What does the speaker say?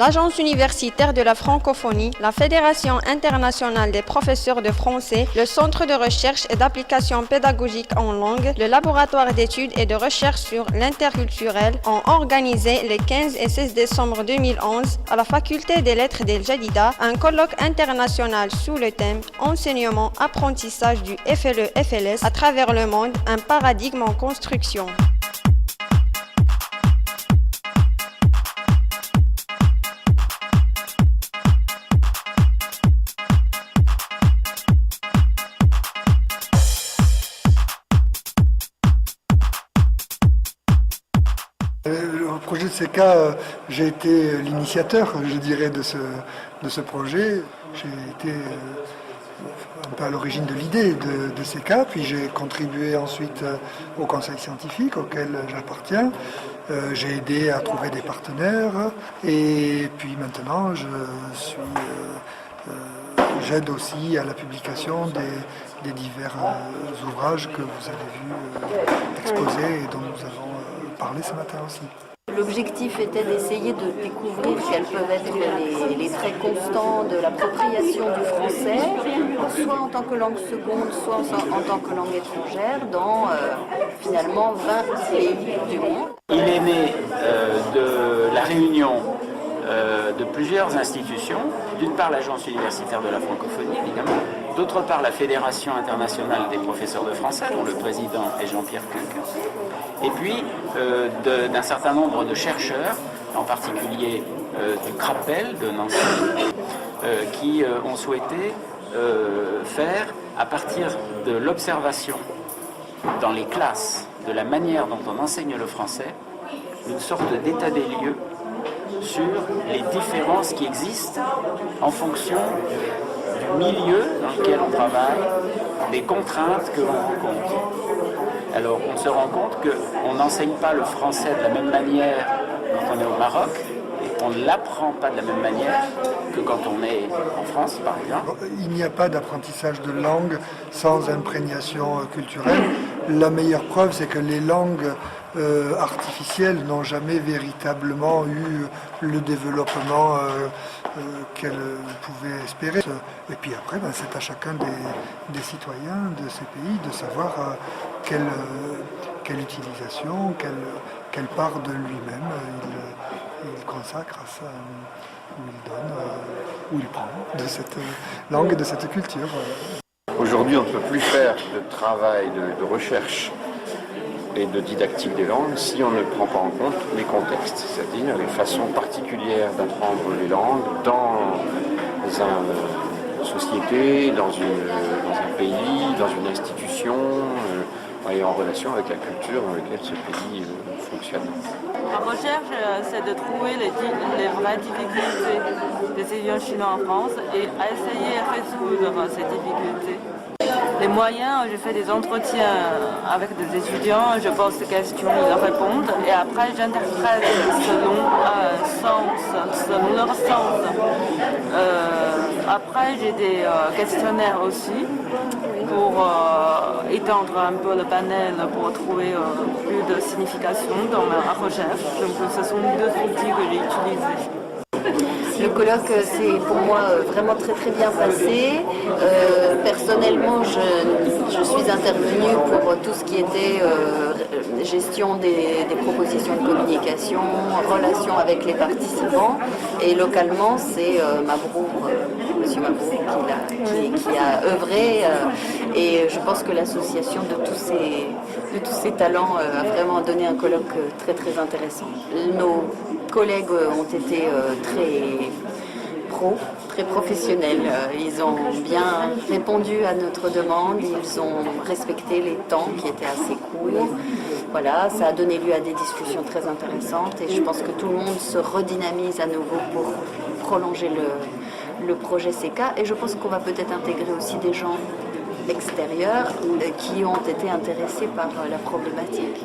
l'Agence universitaire de la francophonie, la Fédération internationale des professeurs de français, le Centre de recherche et d'application pédagogique en langue, le laboratoire d'études et de recherche sur l'interculturel ont organisé les 15 et 16 décembre 2011 à la Faculté des Lettres d'El Jadida un colloque international sous le thème Enseignement, apprentissage du FLE-FLS à travers le monde, un paradigme en construction. Le projet de CECA, j'ai été l'initiateur, je dirais, de ce projet. J'ai été un peu à l'origine de l'idée de CECA, puis j'ai contribué ensuite au conseil scientifique auquel j'appartiens. J'ai aidé à trouver des partenaires et puis maintenant j'aide aussi à la publication des divers ouvrages que vous avez vus exposés et dont nous avons parlé ce matin aussi. L'objectif était d'essayer de découvrir quels peuvent être les traits constants de l'appropriation du français, soit en tant que langue seconde, soit en tant que langue étrangère, dans finalement 20 pays du monde. Il est né de la réunion de plusieurs institutions, d'une part l'Agence universitaire de la francophonie évidemment, d'autre part la Fédération internationale des professeurs de français, dont le président est Jean-Pierre Cuc, et puis d'un certain nombre de chercheurs, en particulier du CRAPEL de Nancy, qui ont souhaité faire, à partir de l'observation dans les classes, de la manière dont on enseigne le français, une sorte d'état des lieux sur les différences qui existent en fonction du milieu dans lequel on travaille, des contraintes que l'on rencontre. Alors on se rend compte qu'on n'enseigne pas le français de la même manière quand on est au Maroc, et on ne l'apprend pas de la même manière que quand on est en France, par exemple. Il n'y a pas d'apprentissage de langue sans imprégnation culturelle. La meilleure preuve, c'est que les langues artificielles n'ont jamais véritablement eu le développement qu'elles pouvaient espérer. Et puis après, c'est à chacun des citoyens de ces pays de savoir quelle utilisation, quelle part de lui-même il consacre à ça, où il donne, où il prend de cette langue et de cette culture. Aujourd'hui, on ne peut plus faire de travail de recherche et de didactique des langues si on ne prend pas en compte les contextes, c'est-à-dire les façons particulières d'apprendre les langues dans une société, dans un pays, dans une institution, et en relation avec la culture dans laquelle ce pays fonctionne. Ma recherche, c'est de trouver les vraies difficultés des étudiants chinois en France et à essayer de résoudre ces difficultés. Les moyens, je fais des entretiens avec des étudiants, je pose des questions, ils répondent et après j'interprète selon leur sens. Après j'ai des questionnaires aussi pour étendre un peu le panel pour trouver plus de signification dans ma recherche. Donc ce sont deux outils que j'ai utilisés. Le colloque s'est pour moi vraiment très très bien passé. Personnellement, je suis intervenue pour tout ce qui était gestion des propositions de communication, relation avec les participants. Et localement, c'est Mabrour, Monsieur Mabrour qui a œuvré. Et je pense que l'association de tous ces talents a vraiment donné un colloque très très intéressant. Nos collègues ont été très professionnels. Ils ont bien répondu à notre demande, ils ont respecté les temps qui étaient assez courts. Voilà, ça a donné lieu à des discussions très intéressantes et je pense que tout le monde se redynamise à nouveau pour prolonger le projet CECA et je pense qu'on va peut-être intégrer aussi des gens extérieurs qui ont été intéressés par la problématique.